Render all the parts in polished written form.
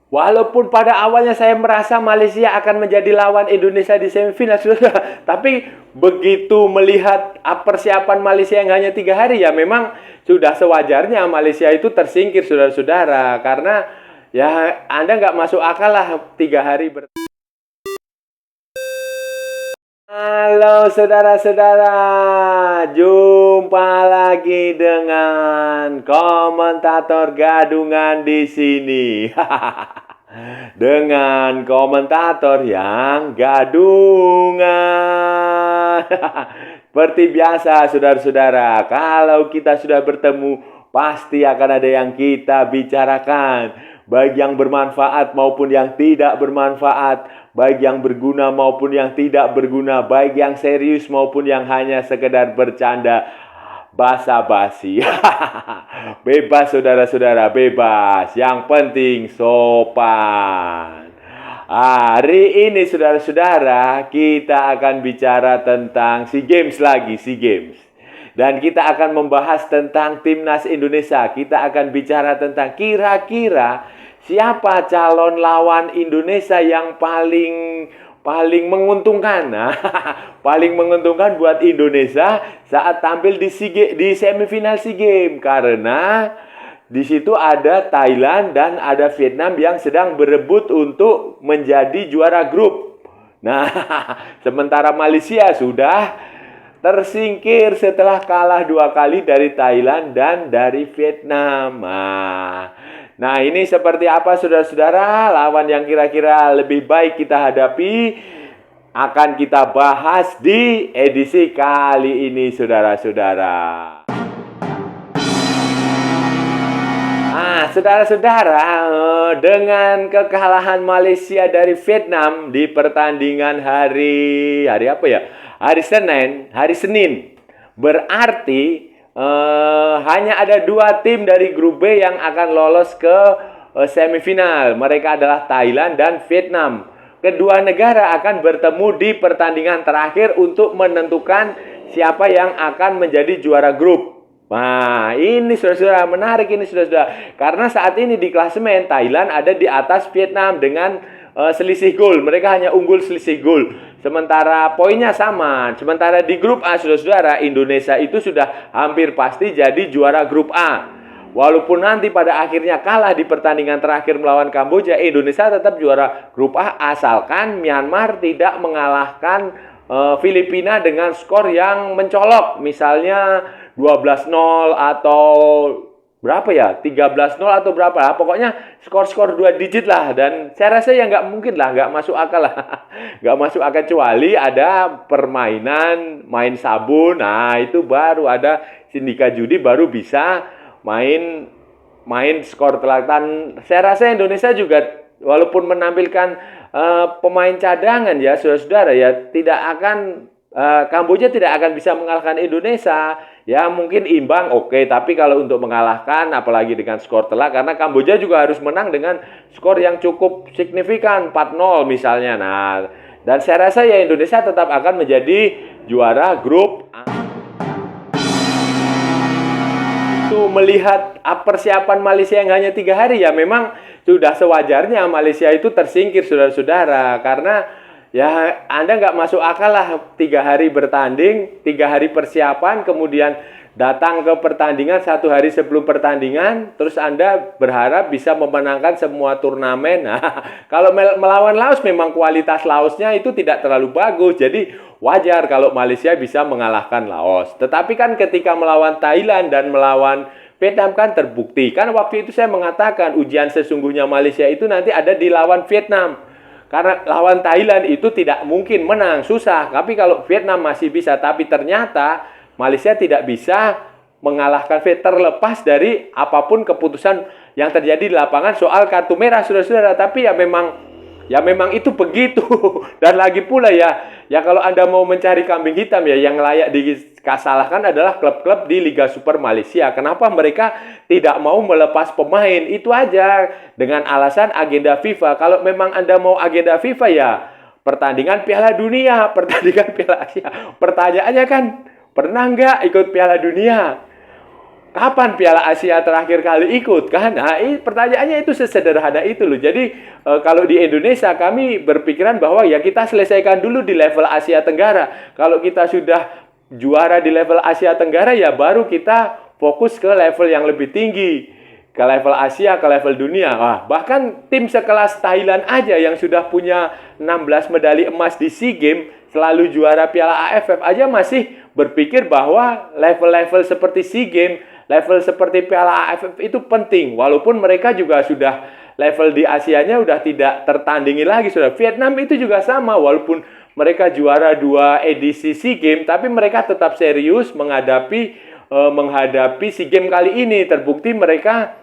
Walaupun pada awalnya saya merasa Malaysia akan menjadi lawan Indonesia di semifinal, saudara. Tapi begitu melihat persiapan Malaysia yang hanya 3 hari, ya memang sudah sewajarnya Malaysia itu tersingkir, saudara-saudara. Karena ya Anda nggak masuk akal lah 3 hari Halo saudara-saudara, jumpa lagi dengan komentator gadungan di sini. Dengan komentator yang gadungan. Seperti biasa saudara-saudara, kalau kita sudah bertemu, pasti akan ada yang kita bicarakan. Baik yang bermanfaat maupun yang tidak bermanfaat, baik yang berguna maupun yang tidak berguna, baik yang serius maupun yang hanya sekedar bercanda basa-basi. Bebas saudara-saudara, bebas. Yang penting sopan. Hari ini saudara-saudara, kita akan bicara tentang SEA Games lagi, SEA Games. Dan kita akan membahas tentang timnas Indonesia. Kita akan bicara tentang kira-kira siapa calon lawan Indonesia yang paling menguntungkan. Nah, paling menguntungkan buat Indonesia saat tampil di semifinal SEA Games, karena di situ ada Thailand dan ada Vietnam yang sedang berebut untuk menjadi juara grup. Nah, sementara Malaysia sudah tersingkir setelah kalah 2 kali dari Thailand dan dari Vietnam. Nah, ini seperti apa saudara-saudara? Lawan yang kira-kira lebih baik kita hadapi akan kita bahas di edisi kali ini saudara-saudara. Saudara-saudara, dengan kekalahan Malaysia dari Vietnam di pertandingan hari apa ya? Hari Senin. Berarti hanya ada 2 tim dari grup B yang akan lolos ke semifinal. Mereka adalah Thailand dan Vietnam. Kedua negara akan bertemu di pertandingan terakhir untuk menentukan siapa yang akan menjadi juara grup. Nah, ini saudara-saudara, menarik ini saudara-saudara. Karena saat ini di klasemen Thailand ada di atas Vietnam dengan selisih gol. Mereka hanya unggul selisih gol. Sementara poinnya sama. Sementara di grup A saudara-saudara, Indonesia itu sudah hampir pasti jadi juara grup A. Walaupun nanti pada akhirnya kalah di pertandingan terakhir melawan Kamboja, Indonesia tetap juara grup A asalkan Myanmar tidak mengalahkan Filipina dengan skor yang mencolok. Misalnya 12-0 atau berapa ya? 13-0 atau berapa lah. Pokoknya skor-skor 2 digit lah. Dan saya rasa ya nggak mungkin lah, nggak masuk akal lah. Nggak masuk akal kecuali ada permainan, main sabun. Nah, itu baru ada sindikat judi baru bisa main skor telatan. Saya rasa Indonesia juga walaupun menampilkan pemain cadangan ya saudara-saudara ya, tidak akan Kamboja tidak akan bisa mengalahkan Indonesia. Ya mungkin imbang oke, tapi kalau untuk mengalahkan apalagi dengan skor telak, karena Kamboja juga harus menang dengan skor yang cukup signifikan 4-0 misalnya. Nah, dan saya rasa ya Indonesia tetap akan menjadi juara grup A. Itu melihat persiapan Malaysia yang hanya 3 hari, ya memang sudah sewajarnya Malaysia itu tersingkir saudara-saudara. Karena ya Anda nggak masuk akal lah 3 hari bertanding, 3 hari persiapan, kemudian datang ke pertandingan 1 hari sebelum pertandingan, terus Anda berharap bisa memenangkan semua turnamen. Nah, kalau melawan Laos memang kualitas Laosnya itu tidak terlalu bagus, jadi wajar kalau Malaysia bisa mengalahkan Laos. Tetapi kan ketika melawan Thailand dan melawan Vietnam kan terbukti. Kan waktu itu saya mengatakan ujian sesungguhnya Malaysia itu nanti ada di lawan Vietnam. Karena lawan Thailand itu tidak mungkin menang, susah. Tapi kalau Vietnam masih bisa, tapi ternyata Malaysia tidak bisa mengalahkan Vietnam, terlepas dari apapun keputusan yang terjadi di lapangan soal kartu merah, saudara-saudara. Tapi ya memang itu begitu. Dan lagi pula ya kalau Anda mau mencari kambing hitam ya, yang layak dikasalahkan adalah klub-klub di Liga Super Malaysia. Kenapa mereka tidak mau melepas pemain? Itu aja, dengan alasan agenda FIFA. Kalau memang Anda mau agenda FIFA ya pertandingan Piala Dunia, pertandingan Piala Asia. Pertanyaannya kan, pernah nggak ikut Piala Dunia? kapan Piala Asia terakhir kali ikut kan? Nah, pertanyaannya itu sesederhana itu loh. Jadi kalau di Indonesia kami berpikiran bahwa ya kita selesaikan dulu di level Asia Tenggara. Kalau kita sudah juara di level Asia Tenggara ya baru kita fokus ke level yang lebih tinggi. Ke level Asia, ke level dunia. Wah, bahkan tim sekelas Thailand aja yang sudah punya 16 medali emas di SEA Games, selalu juara Piala AFF aja masih berpikir bahwa level-level seperti SEA Games, level seperti Piala AFF itu penting. Walaupun mereka juga sudah level di Asianya udah tidak tertandingi lagi. Sudah Vietnam itu juga sama, walaupun mereka juara 2 edisi SEA Games, tapi mereka tetap serius menghadapi SEA Games kali ini. Terbukti mereka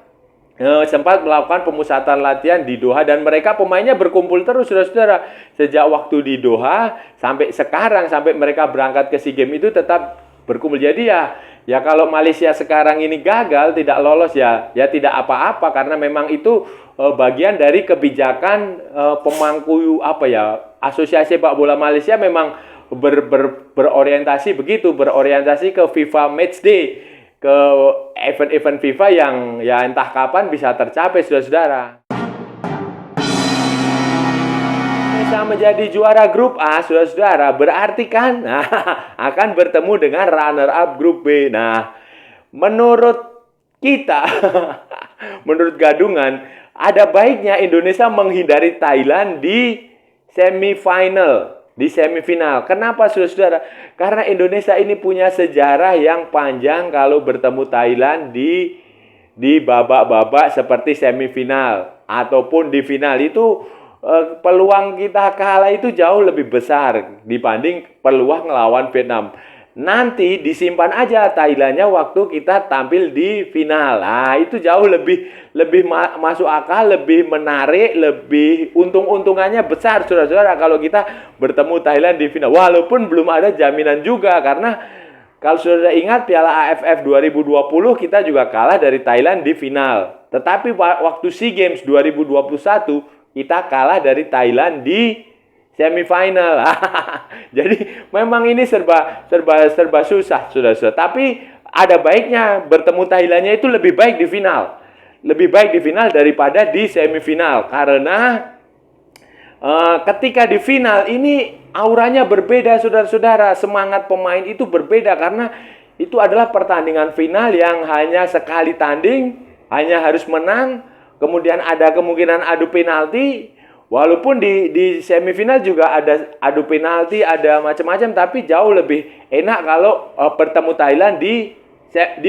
sempat melakukan pemusatan latihan di Doha dan mereka pemainnya berkumpul terus saudara-saudara sejak waktu di Doha sampai sekarang, sampai mereka berangkat ke SEA Games itu tetap berkumpul. Jadi ya kalau Malaysia sekarang ini gagal tidak lolos ya tidak apa-apa karena memang itu bagian dari kebijakan pemangku Asosiasi Sepak Bola Malaysia memang berorientasi ke FIFA Matchday, ke event-event FIFA yang ya entah kapan bisa tercapai saudara-saudara. Bisa menjadi juara grup A saudara-saudara berarti kan akan bertemu dengan runner up grup B. Nah, menurut kita menurut Gadungan ada baiknya Indonesia menghindari Thailand di semifinal. Kenapa saudara-saudara? Karena Indonesia ini punya sejarah yang panjang kalau bertemu Thailand di babak-babak seperti semifinal ataupun di final itu peluang kita kalah itu jauh lebih besar dibanding peluang ngelawan Vietnam. Nanti disimpan aja Thailandnya waktu kita tampil di final. Nah, itu jauh lebih masuk akal, lebih menarik, lebih untung-untungannya besar saudara-saudara kalau kita bertemu Thailand di final. Walaupun belum ada jaminan juga karena kalau saudara ingat Piala AFF 2020 kita juga kalah dari Thailand di final. Tetapi waktu SEA Games 2021 kita kalah dari Thailand di semifinal. Jadi memang ini serba susah, saudara-saudara. Tapi ada baiknya bertemu Thailandnya itu lebih baik di final. Lebih baik di final daripada di semifinal. Karena ketika di final ini auranya berbeda, saudara-saudara. Semangat pemain itu berbeda karena itu adalah pertandingan final yang hanya sekali tanding, hanya harus menang. Kemudian ada kemungkinan adu penalti. Walaupun di semifinal juga ada adu penalti, ada macam-macam, tapi jauh lebih enak kalau bertemu Thailand di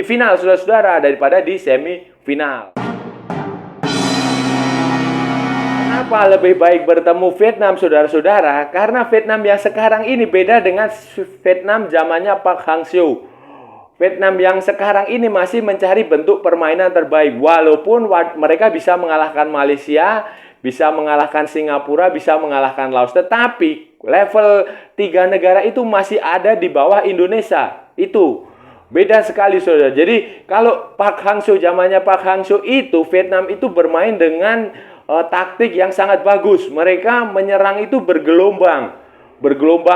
final saudara-saudara daripada di semifinal. Kenapa lebih baik bertemu Vietnam saudara-saudara? Karena Vietnam yang sekarang ini beda dengan Vietnam zamannya Park Hang-seo. Vietnam yang sekarang ini masih mencari bentuk permainan terbaik. Walaupun mereka bisa mengalahkan Malaysia, bisa mengalahkan Singapura, bisa mengalahkan Laos. Tetapi level 3 negara itu masih ada di bawah Indonesia. Itu beda sekali saudara. Jadi kalau Park Hang-seo, zamannya Park Hang-seo itu, Vietnam itu bermain dengan taktik yang sangat bagus. Mereka menyerang itu bergelombang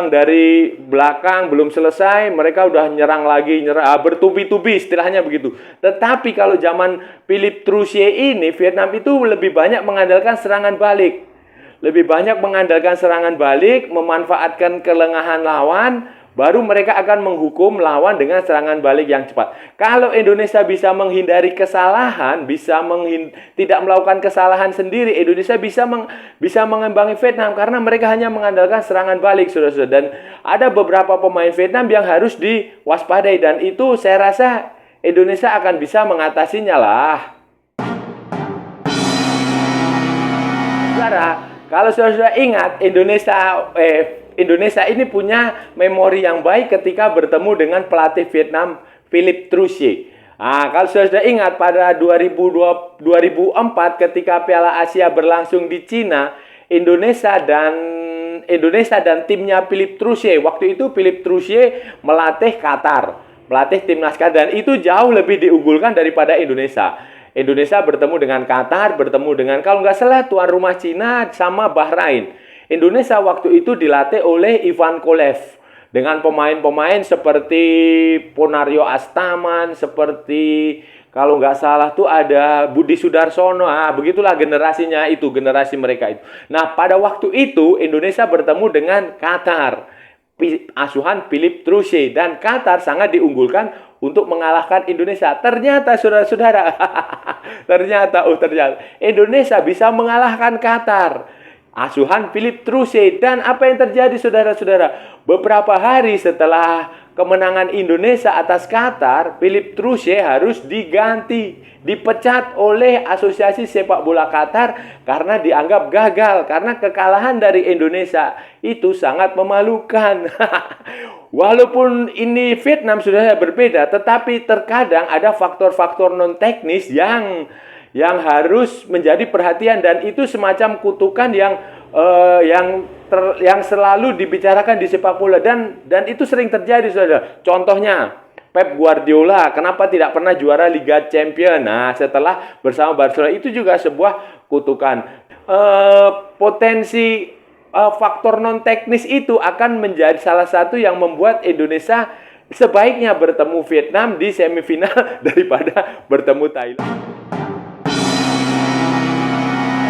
dari belakang, belum selesai mereka udah nyerang lagi, bertubi-tubi istilahnya begitu. Tetapi kalau zaman Philippe Troussier ini, Vietnam itu lebih banyak mengandalkan serangan balik. Memanfaatkan kelengahan lawan, baru mereka akan menghukum lawan dengan serangan balik yang cepat. Kalau Indonesia bisa menghindari kesalahan, tidak melakukan kesalahan sendiri, Indonesia bisa mengimbangi Vietnam karena mereka hanya mengandalkan serangan balik, saudara-saudara. Dan ada beberapa pemain Vietnam yang harus diwaspadai dan itu saya rasa Indonesia akan bisa mengatasinya lah. Saudara, kalau saudara ingat Indonesia ini punya memori yang baik ketika bertemu dengan pelatih Vietnam Philippe Troussier. Kalau sudah ingat pada 2004 ketika Piala Asia berlangsung di Cina, Indonesia dan timnya Philippe Troussier. Waktu itu Philippe Troussier melatih timnas Qatar dan itu jauh lebih diunggulkan daripada Indonesia. Indonesia bertemu dengan Qatar, bertemu dengan kalau nggak salah tuan rumah Cina sama Bahrain. Indonesia waktu itu dilatih oleh Ivan Kolev. dengan pemain-pemain seperti Ponario Astaman, seperti kalau nggak salah tuh ada Budi Sudarsono. Begitulah generasinya itu, generasi mereka itu. Nah, pada waktu itu Indonesia bertemu dengan Qatar, asuhan Philippe Troussier, dan Qatar sangat diunggulkan untuk mengalahkan Indonesia. Ternyata saudara-saudara, ternyata Indonesia bisa mengalahkan Qatar, asuhan Philippe Troussier. Dan apa yang terjadi saudara-saudara? Beberapa hari setelah kemenangan Indonesia atas Qatar, Philippe Troussier harus dipecat oleh Asosiasi Sepak Bola Qatar karena dianggap gagal, karena kekalahan dari Indonesia itu sangat memalukan. Walaupun ini Vietnam sudah berbeda, tetapi terkadang ada faktor-faktor non teknis yang harus menjadi perhatian, dan itu semacam kutukan yang selalu dibicarakan di sepak bola, dan itu sering terjadi, saudara. Contohnya Pep Guardiola, kenapa tidak pernah juara Liga Champions? Nah, setelah bersama Barcelona, itu juga sebuah kutukan. Potensi faktor non teknis itu akan menjadi salah satu yang membuat Indonesia sebaiknya bertemu Vietnam di semifinal daripada bertemu Thailand.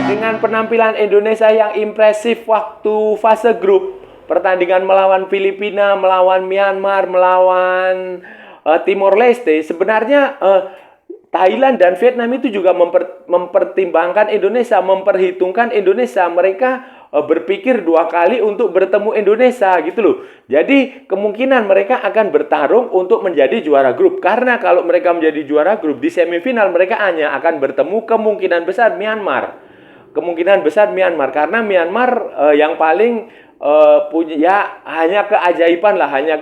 Dengan penampilan Indonesia yang impresif waktu fase grup, pertandingan melawan Filipina, melawan Myanmar, melawan Timor Leste, sebenarnya Thailand dan Vietnam itu juga mempertimbangkan Indonesia, memperhitungkan Indonesia. Mereka berpikir dua kali untuk bertemu Indonesia gitu loh. Jadi kemungkinan mereka akan bertarung untuk menjadi juara grup. Karena kalau mereka menjadi juara grup, di semifinal mereka hanya akan bertemu kemungkinan besar Myanmar. Kemungkinan besar Myanmar, karena Myanmar yang paling punya, ya hanya keajaiban lah, hanya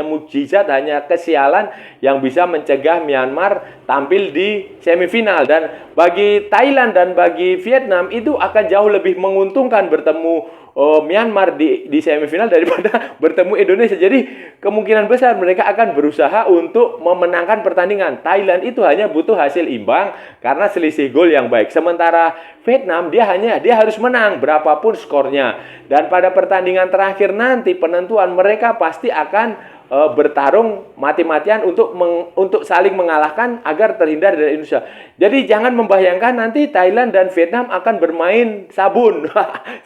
mukjizat, hanya kesialan yang bisa mencegah Myanmar tampil di semifinal. Dan bagi Thailand dan bagi Vietnam itu akan jauh lebih menguntungkan bertemu Myanmar di semifinal daripada bertemu Indonesia. Jadi kemungkinan besar mereka akan berusaha untuk memenangkan pertandingan. Thailand itu hanya butuh hasil imbang karena selisih gol yang baik. Sementara Vietnam dia harus menang berapapun skornya. Dan pada pertandingan terakhir nanti penentuan, mereka pasti akan bertarung mati-matian untuk saling mengalahkan agar terhindar dari Indonesia. Jadi jangan membayangkan nanti Thailand dan Vietnam akan bermain sabun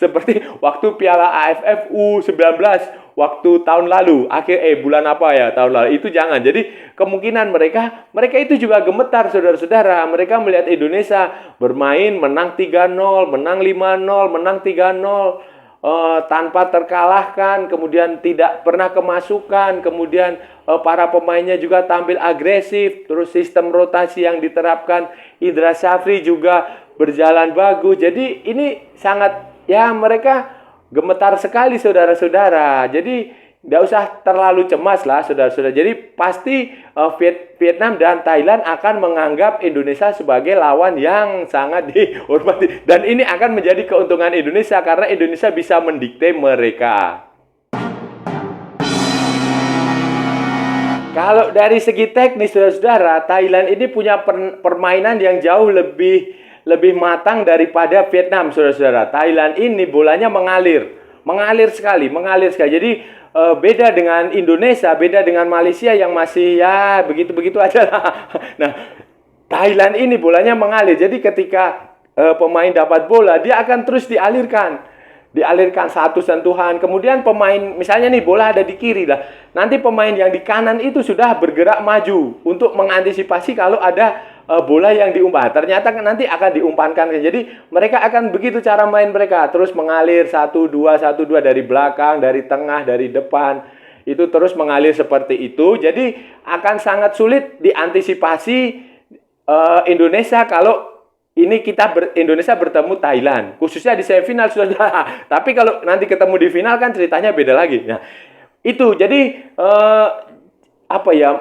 seperti waktu Piala AFF U19 waktu tahun lalu, bulan apa ya tahun lalu, itu jangan. Jadi kemungkinan mereka itu juga gemetar, saudara-saudara. Mereka melihat Indonesia bermain menang 3-0, menang 5-0, menang 3-0, tanpa terkalahkan, kemudian tidak pernah kemasukan, kemudian para pemainnya juga tampil agresif, terus sistem rotasi yang diterapkan Indra Syafri juga berjalan bagus. Jadi ini sangat, ya mereka gemetar sekali, saudara-saudara. Jadi tidak usah terlalu cemas lah, saudara-saudara. Jadi pasti Vietnam dan Thailand akan menganggap Indonesia sebagai lawan yang sangat dihormati. Dan ini akan menjadi keuntungan Indonesia karena Indonesia bisa mendikte mereka. Kalau dari segi teknis, saudara-saudara, Thailand ini punya permainan yang jauh lebih matang daripada Vietnam, saudara-saudara. Thailand ini bolanya mengalir sekali. Jadi beda dengan Indonesia, beda dengan Malaysia yang masih ya begitu-begitu aja lah. Nah, Thailand ini bolanya mengalir. Jadi ketika pemain dapat bola, dia akan terus dialirkan satu sentuhan. Kemudian pemain, misalnya nih bola ada di kiri lah, nanti pemain yang di kanan itu sudah bergerak maju untuk mengantisipasi kalau ada bola yang diumpan. Ternyata nanti akan diumpankan. Jadi mereka akan begitu cara main mereka, terus mengalir 1-2 dari belakang, dari tengah, dari depan. Itu terus mengalir seperti itu. Jadi akan sangat sulit diantisipasi Indonesia kalau Indonesia bertemu Thailand, khususnya di semifinal sudah. Tapi kalau nanti ketemu di final kan ceritanya beda lagi. Nah, itu jadi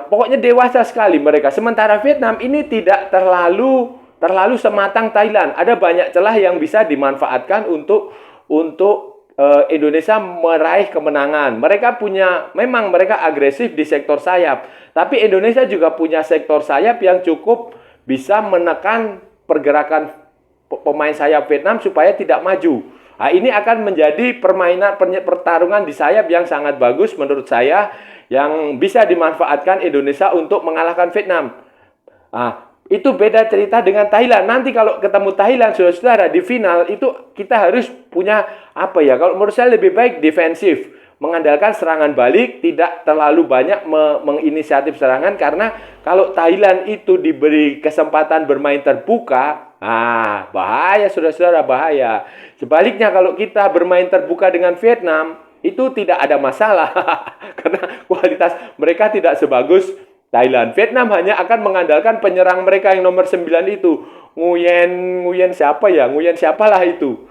pokoknya dewasa sekali mereka. Sementara Vietnam ini tidak terlalu sematang Thailand. Ada banyak celah yang bisa dimanfaatkan untuk Indonesia meraih kemenangan. Memang mereka agresif di sektor sayap, tapi Indonesia juga punya sektor sayap yang cukup bisa menekan pergerakan pemain sayap Vietnam supaya tidak maju. Nah, ini akan menjadi pertarungan di sayap yang sangat bagus menurut saya, yang bisa dimanfaatkan Indonesia untuk mengalahkan Vietnam. Nah, itu beda cerita dengan Thailand. Nanti kalau ketemu Thailand, saudara-saudara, di final itu kita harus punya apa ya? Kalau menurut saya lebih baik defensif, mengandalkan serangan balik, tidak terlalu banyak menginisiatif serangan, karena kalau Thailand itu diberi kesempatan bermain terbuka, bahaya saudara-saudara, bahaya. Sebaliknya kalau kita bermain terbuka dengan Vietnam, itu tidak ada masalah. Karena kualitas mereka tidak sebagus Thailand. Vietnam hanya akan mengandalkan penyerang mereka yang nomor 9 itu. Nguyen siapa ya? Nguyen siapalah itu.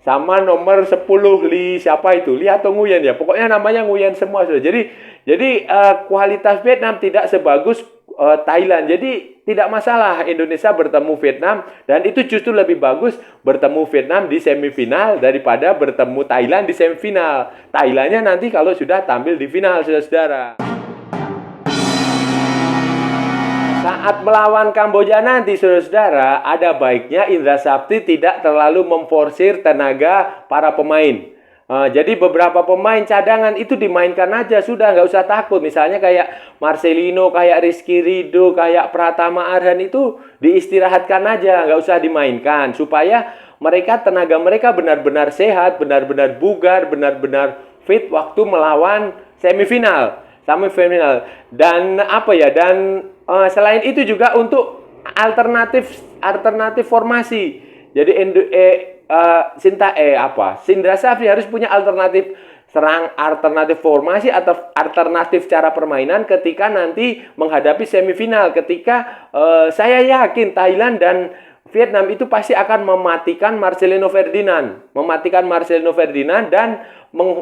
Sama nomor 10 Li siapa itu? Li atau Nguyen ya? Pokoknya namanya Nguyen semua. Jadi kualitas Vietnam tidak sebagus Thailand. Jadi tidak masalah Indonesia bertemu Vietnam, dan itu justru lebih bagus bertemu Vietnam di semifinal daripada bertemu Thailand di semifinal. Thailandnya nanti kalau sudah tampil di final, saudara-saudara. Saat melawan Kamboja nanti, saudara-saudara, ada baiknya Indra Sapti tidak terlalu memforsir tenaga para pemain. Jadi beberapa pemain cadangan itu dimainkan aja, sudah nggak usah takut. Misalnya kayak Marcelino, kayak Rizky Ridho, kayak Pratama Arhan itu diistirahatkan aja, nggak usah dimainkan. Supaya tenaga mereka benar-benar sehat, benar-benar bugar, benar-benar fit waktu melawan semifinal. Dan apa ya? Dan selain itu juga untuk alternatif formasi. Jadi Indra Safri harus punya alternatif formasi atau alternatif cara permainan ketika nanti menghadapi semifinal. Ketika saya yakin Thailand dan Vietnam itu pasti akan mematikan Marcelino Ferdinand dan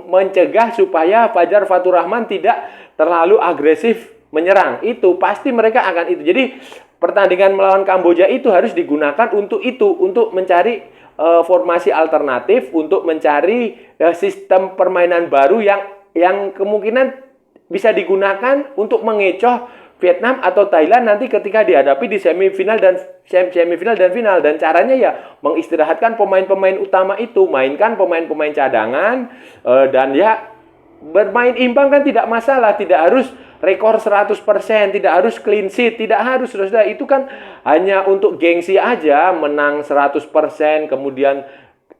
mencegah supaya Fajar Fatur Rahman tidak terlalu agresif menyerang. Itu pasti mereka akan itu. Jadi pertandingan melawan Kamboja itu harus digunakan untuk mencari formasi alternatif, untuk mencari sistem permainan baru yang kemungkinan bisa digunakan untuk mengecoh Vietnam atau Thailand nanti ketika dihadapi di semifinal dan final. Dan caranya ya mengistirahatkan pemain-pemain utama itu, mainkan pemain-pemain cadangan, dan ya bermain imbang kan tidak masalah, tidak harus rekor 100%, tidak harus clean sheet, tidak harus, saudara. Itu kan hanya untuk gengsi aja, menang 100%, kemudian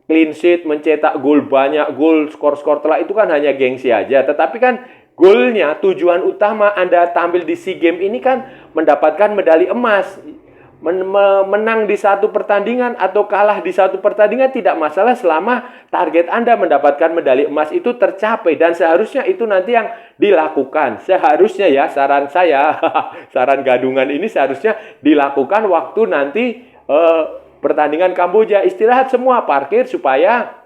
clean sheet, mencetak gol banyak, skor-skor telak, itu kan hanya gengsi aja. Tetapi kan goalnya, tujuan utama Anda tampil di SEA Games ini kan mendapatkan medali emas. Menang di satu pertandingan atau kalah di satu pertandingan tidak masalah selama target Anda mendapatkan medali emas itu tercapai, dan seharusnya itu nanti yang dilakukan. Seharusnya ya, saran saya, saran gadungan ini seharusnya dilakukan waktu nanti pertandingan Kamboja. Istirahat semua, parkir supaya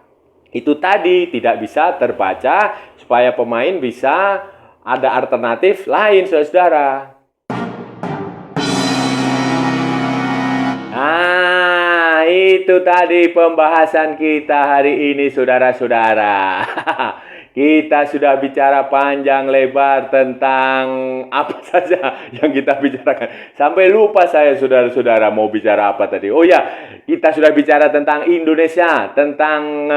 itu tadi tidak bisa terbaca, supaya pemain bisa ada alternatif lain, saudara-saudara. Nah, itu tadi pembahasan kita hari ini, saudara-saudara. Kita sudah bicara panjang lebar tentang apa saja yang kita bicarakan. Sampai lupa saya, saudara-saudara, mau bicara apa tadi. Oh ya, kita sudah bicara tentang Indonesia, tentang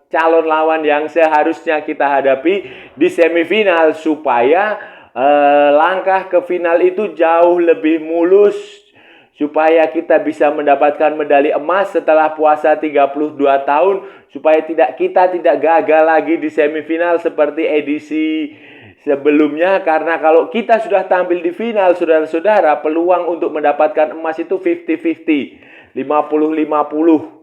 calon lawan yang seharusnya kita hadapi di semifinal, supaya langkah ke final itu jauh lebih mulus, supaya kita bisa mendapatkan medali emas setelah puasa 32 tahun, supaya kita tidak gagal lagi di semifinal seperti edisi sebelumnya. Karena kalau kita sudah tampil di final, saudara-saudara, peluang untuk mendapatkan emas itu 50-50, 50-50.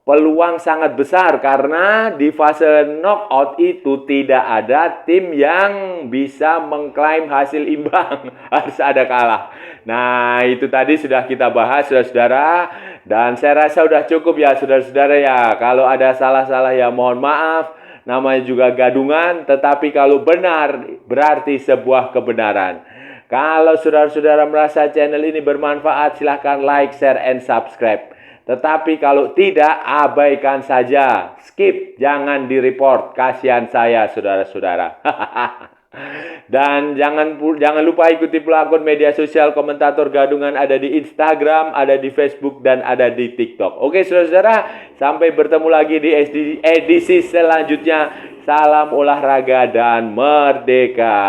Peluang sangat besar karena di fase knockout itu tidak ada tim yang bisa mengklaim hasil imbang. Harus ada kalah. Nah, itu tadi sudah kita bahas, saudara-saudara. Dan saya rasa sudah cukup ya, saudara-saudara ya. Kalau ada salah-salah ya mohon maaf. Namanya juga gadungan. Tetapi kalau benar, berarti sebuah kebenaran. Kalau saudara-saudara merasa channel ini bermanfaat, silahkan like, share, and subscribe. Tetapi kalau tidak, abaikan saja. Skip, jangan di-report. Kasihan saya, saudara-saudara. Dan jangan lupa ikuti akun media sosial Komentator Gadungan, ada di Instagram, ada di Facebook, dan ada di TikTok. Oke, saudara-saudara, sampai bertemu lagi di edisi selanjutnya. Salam olahraga dan merdeka.